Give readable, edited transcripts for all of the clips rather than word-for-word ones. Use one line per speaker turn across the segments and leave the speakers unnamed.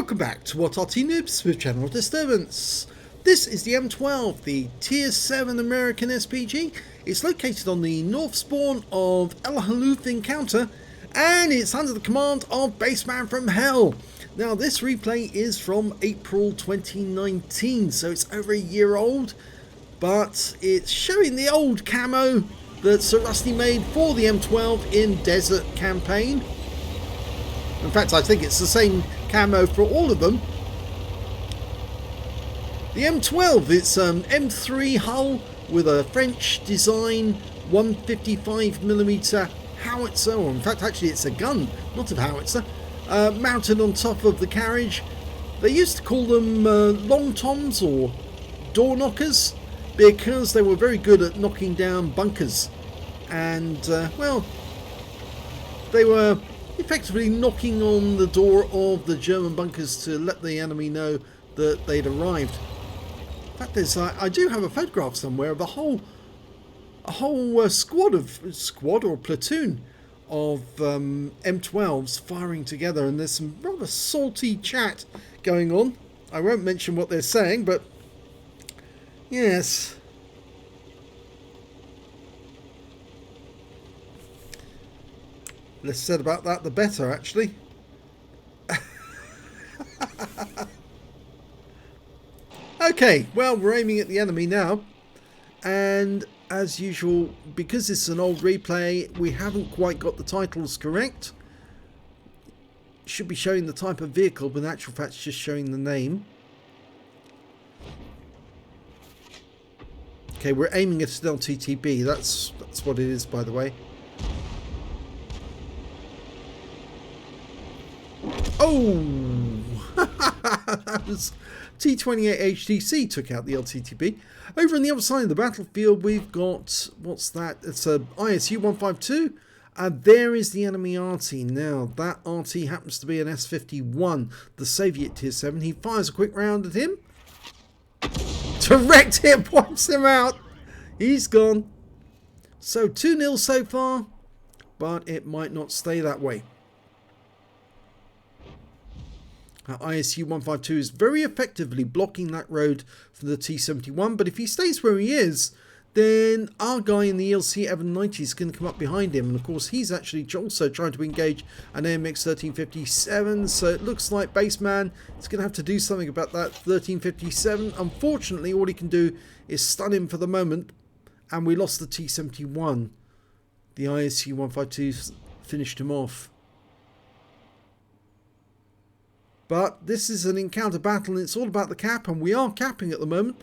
Welcome back to What RT Noobs with General Disturbance. This is the M12, the Tier 7 American SPG. It's located on the north spawn of El Halooth Encounter, and it's under the command of Baseman from Hell. Now, this replay is from April 2019, so it's over a year old, but it's showing the old camo that Sir Rusty made for the M12 in Desert Campaign. In fact, I think it's the same camo for all of them. The M12, it's an M3 hull with a French design 155mm howitzer, or in fact actually it's a gun, not a howitzer, mounted on top of the carriage. They used to call them long toms or door knockers because they were very good at knocking down bunkers, and well, they were effectively knocking on the door of the German bunkers to let the enemy know that they'd arrived. In fact, I do have a photograph somewhere of a whole squad or platoon of M12s firing together, and there's some rather salty chat going on. I won't mention what they're saying, but yes. Less said about that, the better, actually. Okay, well, we're aiming at the enemy now. And as usual, because it's an old replay, we haven't quite got the titles correct. It should be showing the type of vehicle, but in actual fact, it's just showing the name. Okay, we're aiming at an LTTB. That's what it is, by the way. Oh, that was T28 HTC took out the LTTB. Over on the other side of the battlefield, we've got, what's that? It's a ISU 152. And there is the enemy RT. Now, that RT happens to be an S51, the Soviet Tier 7. He fires a quick round at him. Direct hit wipes him out. He's gone. So 2-0 so far, but it might not stay that way. ISU 152 is very effectively blocking that road for the T71, but if he stays where he is, then our guy in the ELC Evan 90 is going to come up behind him, and of course he's actually also trying to engage an AMX 1357, so it looks like Baseman is going to have to do something about that 1357. Unfortunately, all he can do is stun him for the moment, and we lost the T71. The ISU 152 finished him off. But this is an encounter battle, and it's all about the cap, and we are capping at the moment.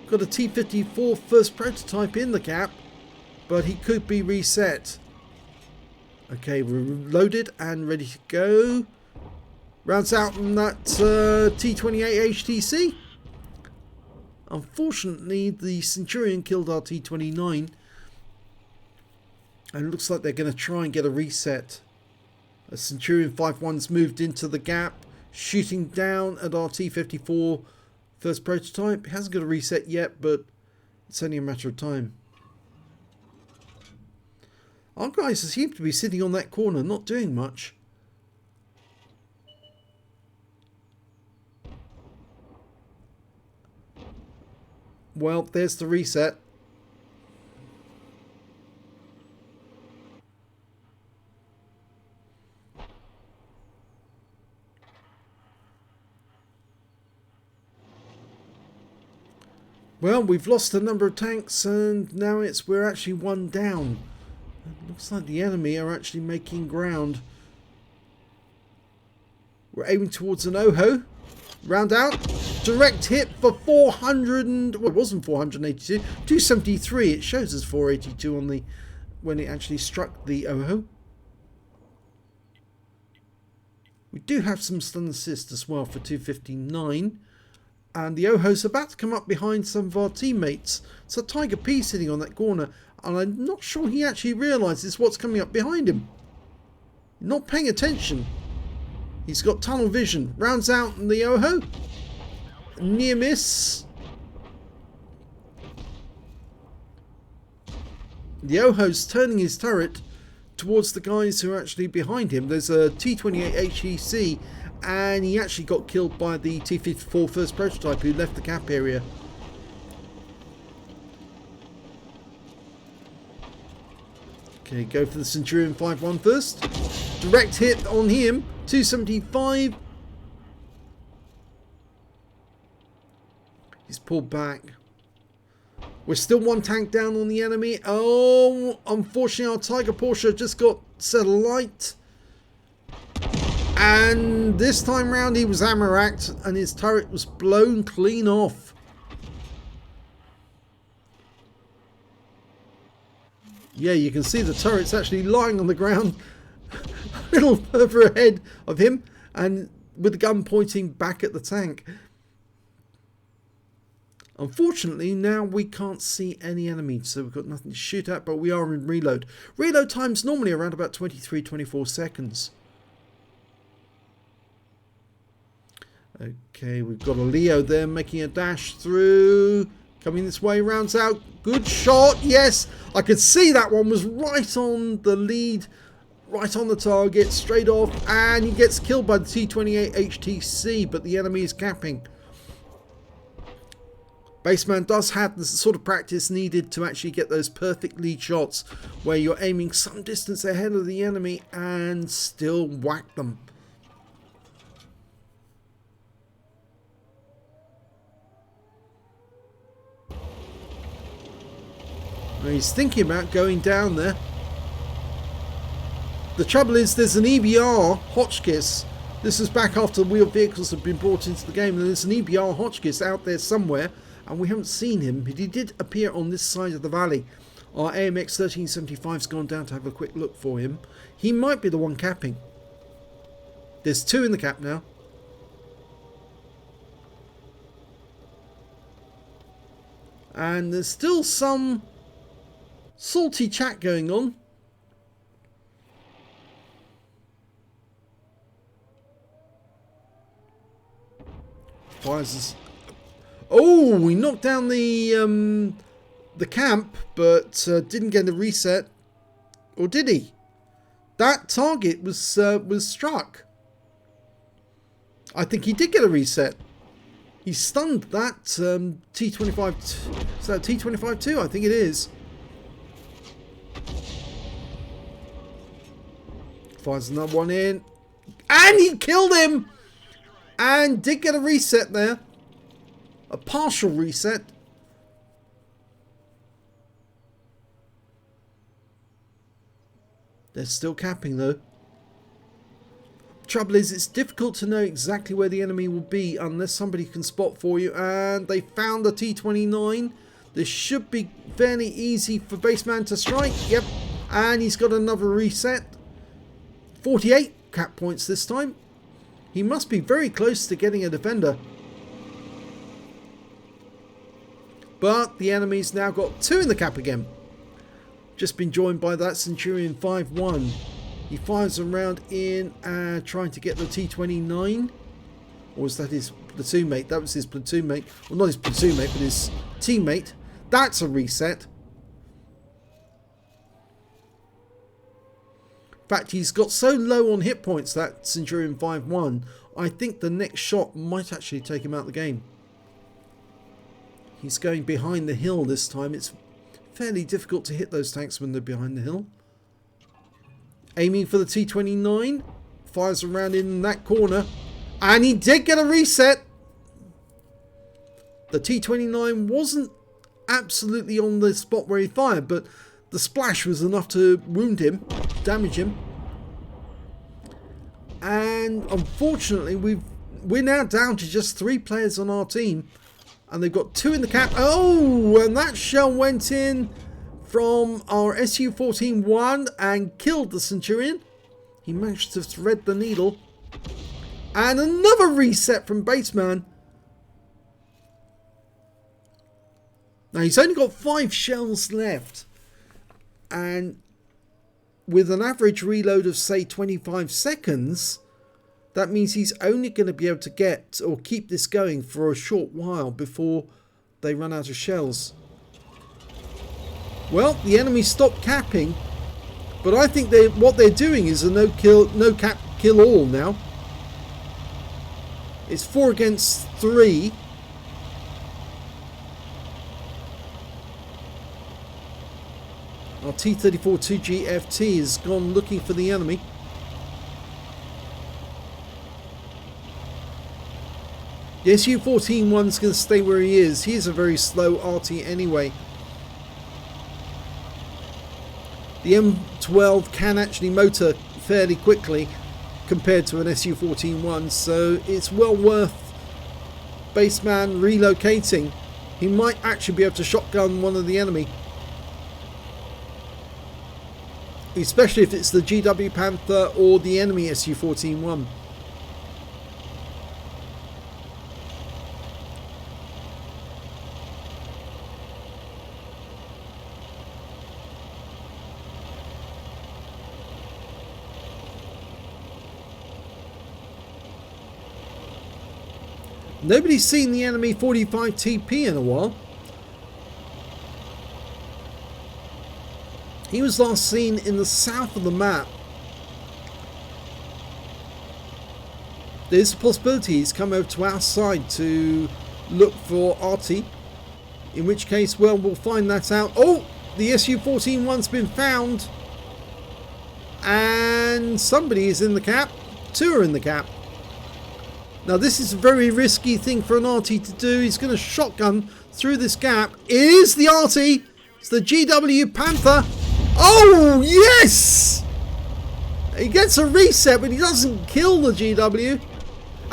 Got a T-54 first prototype in the cap, but he could be reset. Okay, we're loaded and ready to go. Rounds out on that T-28 HTC. Unfortunately, the Centurion killed our T-29, and it looks like they're going to try and get a reset. A Centurion 5-1's moved into the gap, shooting down at our T-54 first prototype. It hasn't got a reset yet, but it's only a matter of time. Our guys seem to be sitting on that corner, not doing much. Well, there's the reset. Well, we've lost a number of tanks, and now we're actually one down. It looks like the enemy are actually making ground. We're aiming towards an OHO. Round out. Direct hit for 400 and... well, it wasn't 482. 273. It shows as 482 on the... when it actually struck the OHO. We do have some stun assist as well for 259. And the OHO's about to come up behind some of our teammates. So Tiger P sitting on that corner, and I'm not sure he actually realises what's coming up behind him. Not paying attention. He's got tunnel vision. Rounds out in the OHO. Near miss. The OHO's turning his turret towards the guys who are actually behind him. There's a T-28 HEC and he actually got killed by the T-54 first prototype who left the cap area. Okay, go for the Centurion 5-1 first. Direct hit on him, 275. He's pulled back. We're still one tank down on the enemy. Oh, unfortunately our Tiger Porsche just got set alight. And this time round he was ammo-racked and his turret was blown clean off. Yeah, you can see the turret's actually lying on the ground a little further ahead of him and with the gun pointing back at the tank. Unfortunately, now we can't see any enemies, so we've got nothing to shoot at, but we are in reload. Reload time's normally around about 23-24 seconds. Okay, we've got a Leo there making a dash through. Coming this way, rounds out. Good shot, yes! I could see that one was right on the lead, right on the target, straight off, and he gets killed by the T-28 HTC, but the enemy is capping. Baseman does have the sort of practice needed to actually get those perfect lead shots where you're aiming some distance ahead of the enemy and still whack them. Now he's thinking about going down there. The trouble is there's an EBR Hotchkiss. This is back after the wheeled vehicles have been brought into the game, and there's an EBR Hotchkiss out there somewhere. And we haven't seen him, but he did appear on this side of the valley. Our AMX 1375's gone down to have a quick look for him. He might be the one capping. There's two in the cap now. And there's still some salty chat going on. Fires. Oh, we knocked down the camp, but didn't get a reset. Or did he? That target was struck. I think he did get a reset. He stunned that T-25. Is that T-25-2? I think it is. Fires another one in. And he killed him! And did get a reset there. A partial reset. They're still capping though. Trouble is, it's difficult to know exactly where the enemy will be unless somebody can spot for you. And they found the T-29. This should be fairly easy for Baseman to strike. Yep. And he's got another reset. 48 cap points this time. He must be very close to getting a defender. But the enemy's now got two in the cap again. Just been joined by that Centurion 5-1. He fires a round in trying to get the T-29. Or was that his platoon mate? That was his platoon mate. Well, not his platoon mate, but his teammate. That's a reset. In fact, he's got so low on hit points, that Centurion 5-1, I think the next shot might actually take him out of the game. He's going behind the hill this time. It's fairly difficult to hit those tanks when they're behind the hill. Aiming for the T-29. Fires around in that corner. And he did get a reset. The T-29 wasn't absolutely on the spot where he fired, but the splash was enough to wound him, damage him. And unfortunately, we're now down to just 3 players on our team. And they've got 2 in the cap. Oh, and that shell went in from our Su-14-1 and killed the Centurion. He managed to thread the needle. And another reset from Baseman. Now he's only got 5 shells left. And with an average reload of say 25 seconds, that means he's only going to be able to get or keep this going for a short while before they run out of shells. Well, the enemy stopped capping, but I think what they're doing is a no cap kill all now. It's 4 against 3. Our T-34-2GFT has gone looking for the enemy. The Su-14-1's going to stay where he is. He is a very slow arty anyway. The M12 can actually motor fairly quickly compared to an Su-14-1, so it's well worth Baseman relocating. He might actually be able to shotgun one of the enemy. Especially if it's the GW Panther or the enemy Su-14-1. Nobody's seen the enemy 45 TP in a while. He was last seen in the south of the map. There's a possibility he's come over to our side to look for Arty. In which case, well, we'll find that out. Oh! The Su-14-1's been found. And somebody is in the cap. 2 are in the cap. Now this is a very risky thing for an Arty to do. He's going to shotgun through this gap. It is the Arty. It's the GW Panther. Oh, yes! He gets a reset, but he doesn't kill the GW.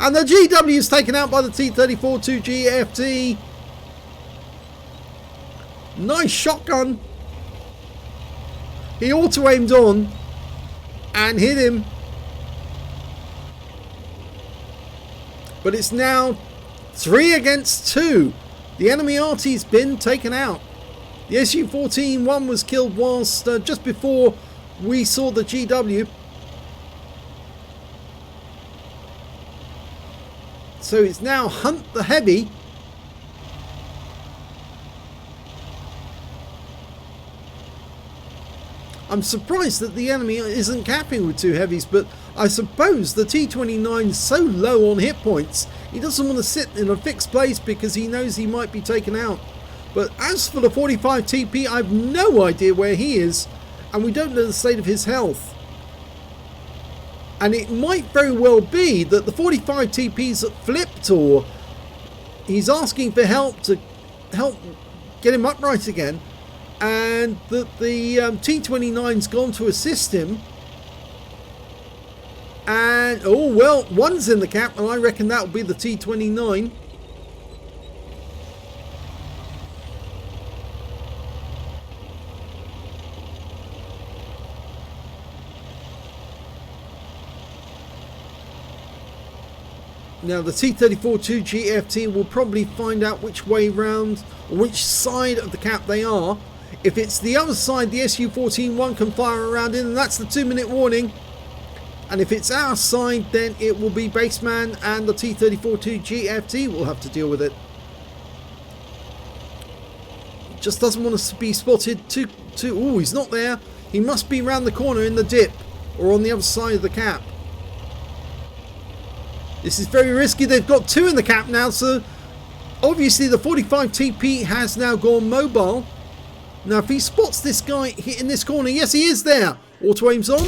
And the GW is taken out by the T-34-2GFT. Nice shotgun. He auto-aimed on and hit him. But it's now 3 against 2. The enemy Arty's been taken out. The Su-14-1 was killed whilst just before we saw the GW. So it's now Hunt the Heavy. I'm surprised that the enemy isn't capping with 2 heavies, but I suppose the T-29 is so low on hit points, he doesn't want to sit in a fixed place because he knows he might be taken out. But as for the 45 TP, I've no idea where he is, and we don't know the state of his health. And it might very well be that the 45 TP's flipped, or he's asking for help to help get him upright again, and that the T-29's gone to assist him. And, oh well, one's in the cap, and I reckon that will be the T-29. Now the T-34-2GFT will probably find out which way round, or which side of the cap they are. If it's the other side, the Su-14-1 can fire around in, and that's the 2-minute warning. And if it's our side, then it will be Baseman and the T-34-2GFT will have to deal with it. Just doesn't want to be spotted too. Oh, he's not there. He must be round the corner in the dip, or on the other side of the cap. This is very risky. They've got 2 in the cap now, so obviously the 45 TP has now gone mobile. Now if he spots this guy in this corner, yes he is there. Auto aims on,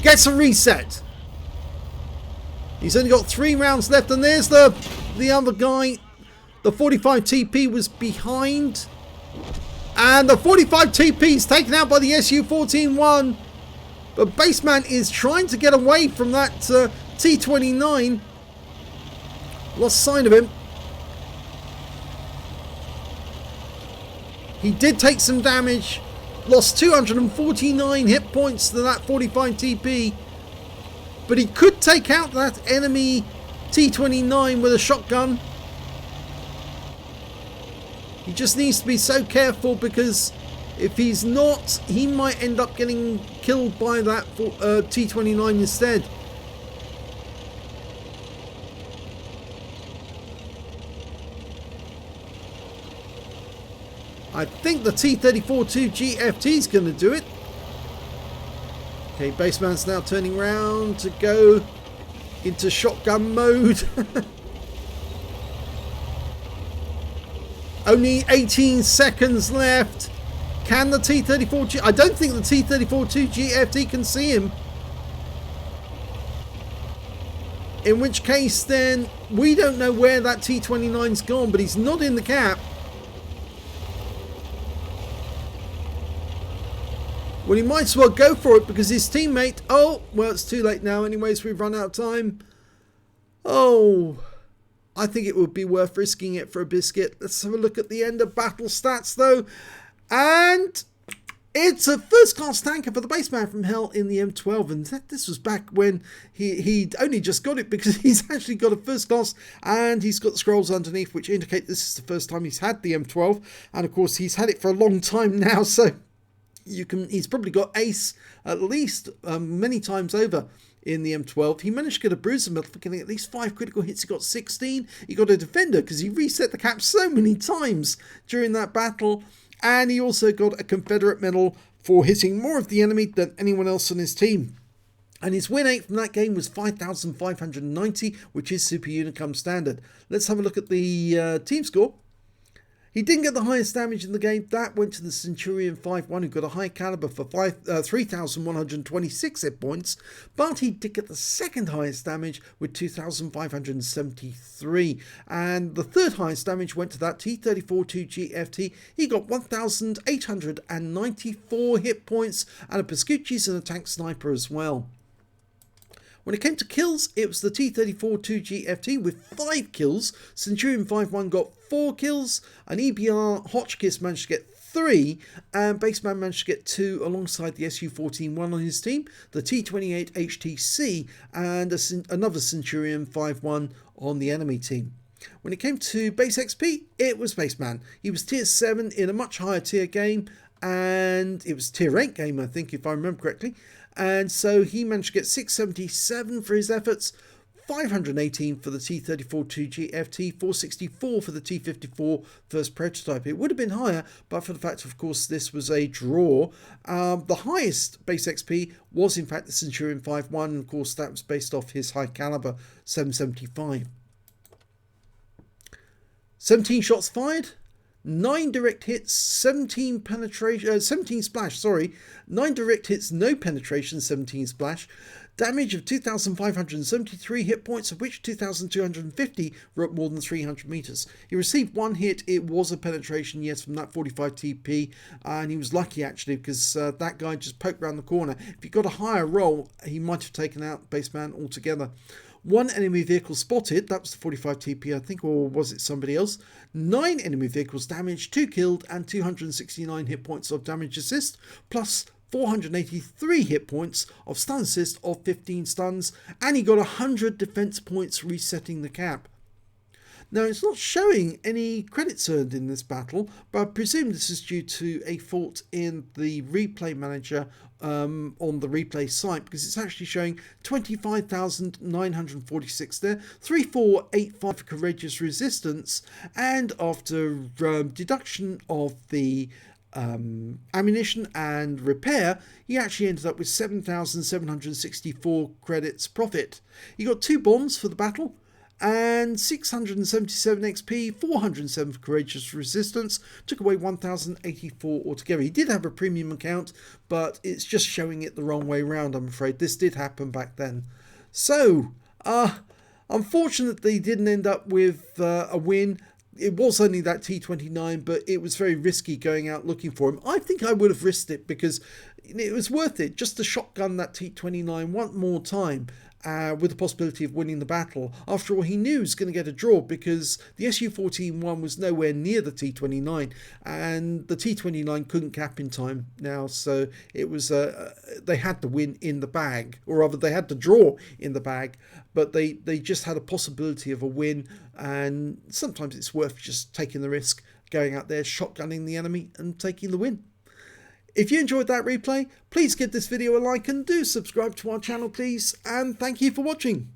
gets a reset. He's only got 3 rounds left, and there's the other guy. The 45 TP was behind, and the 45 TP is taken out by the Su-14-1. But Baseman is trying to get away from that T-29. Lost sight of him. He did take some damage. Lost 249 hit points to that 45 TP. But he could take out that enemy T-29 with a shotgun. He just needs to be so careful, because if he's not, he might end up getting killed by that T-29 instead. I think the T-34-2GFT is going to do it. Okay, Baseman's now turning round to go into shotgun mode. Only 18 seconds left. Can the T-34... I don't think the T-34-2 GFT can see him. In which case, then, we don't know where that T-29's gone, but he's not in the cap. Well, he might as well go for it because his teammate... Oh, well, it's too late now. Anyways, we've run out of time. Oh... I think it would be worth risking it for a biscuit. Let's have a look at the end of battle stats, though. And it's a first-class tanker for the Baseman from Hell in the M12. And this was back when he'd only just got it, because he's actually got a first-class and he's got the scrolls underneath, which indicate this is the first time he's had the M12. And, of course, he's had it for a long time now, so he's probably got ace at least many times over. In the M12, he managed to get a bruiser medal for getting at least 5 critical hits. He got 16. He got a defender because he reset the cap so many times during that battle. And he also got a Confederate medal for hitting more of the enemy than anyone else on his team. And his win rate from that game was 5,590, which is Super Unicum standard. Let's have a look at the team score. He didn't get the highest damage in the game. That went to the Centurion 5-1, who got a high caliber for 3,126 hit points. But he did get the second highest damage with 2,573. And the third highest damage went to that T-34-2 GFT. He got 1,894 hit points, and a Pascucci's and a tank sniper as well. When it came to kills, it was the T-34-2 GFT with 5 kills. Centurion 5-1 got 4 kills. An EBR Hotchkiss managed to get 3. And Baseman managed to get 2 alongside the Su-14-1 on his team. The T-28 HTC and another Centurion 5-1 on the enemy team. When it came to base XP, it was Baseman. He was tier 7 in a much higher tier game. And it was tier 8 game, I think, if I remember correctly. And so he managed to get 677 for his efforts, 518 for the T-34-2 GFT, 464 for the T-54 first prototype. It would have been higher, but for the fact, of course, this was a draw. The highest base XP was, in fact, the Centurion 5-1. And of course, that was based off his high caliber 775. 17 shots fired. 9 direct hits, 17 penetration, 17 splash, sorry. 9 direct hits, no penetration, 17 splash. Damage of 2,573 hit points, of which 2,250 were up more than 300 meters. He received 1 hit. It was a penetration, yes, from that 45 TP. And he was lucky, actually, because that guy just poked around the corner. If he got a higher roll, he might have taken out Baseman altogether. 1 enemy vehicle spotted, that was the 45 TP I think, or was it somebody else? 9 enemy vehicles damaged, 2 killed, and 269 hit points of damage assist, plus 483 hit points of stun assist of 15 stuns, and he got 100 defense points resetting the cap. Now, it's not showing any credits earned in this battle, but I presume this is due to a fault in the replay manager on the replay site, because it's actually showing 25,946 there, 3485 for courageous resistance, and after deduction of the ammunition and repair, he actually ended up with 7,764 credits profit. He got 2 bombs for the battle, and 677 XP, 407 for courageous resistance, took away 1,084 altogether. He did have a premium account, but it's just showing it the wrong way around, I'm afraid. This did happen back then. So, unfortunately, he didn't end up with a win. It was only that T-29, but it was very risky going out looking for him. I think I would have risked it because it was worth it just to shotgun that T-29 one more time. With the possibility of winning the battle. After all, he knew he was going to get a draw because the Su-14-1 was nowhere near the T-29, and the T-29 couldn't cap in time now, so it was they had to win in the bag, or rather they had to draw in the bag, but they just had a possibility of a win, and sometimes it's worth just taking the risk, going out there, shotgunning the enemy and taking the win. If you enjoyed that replay, please give this video a like and do subscribe to our channel, please. And thank you for watching.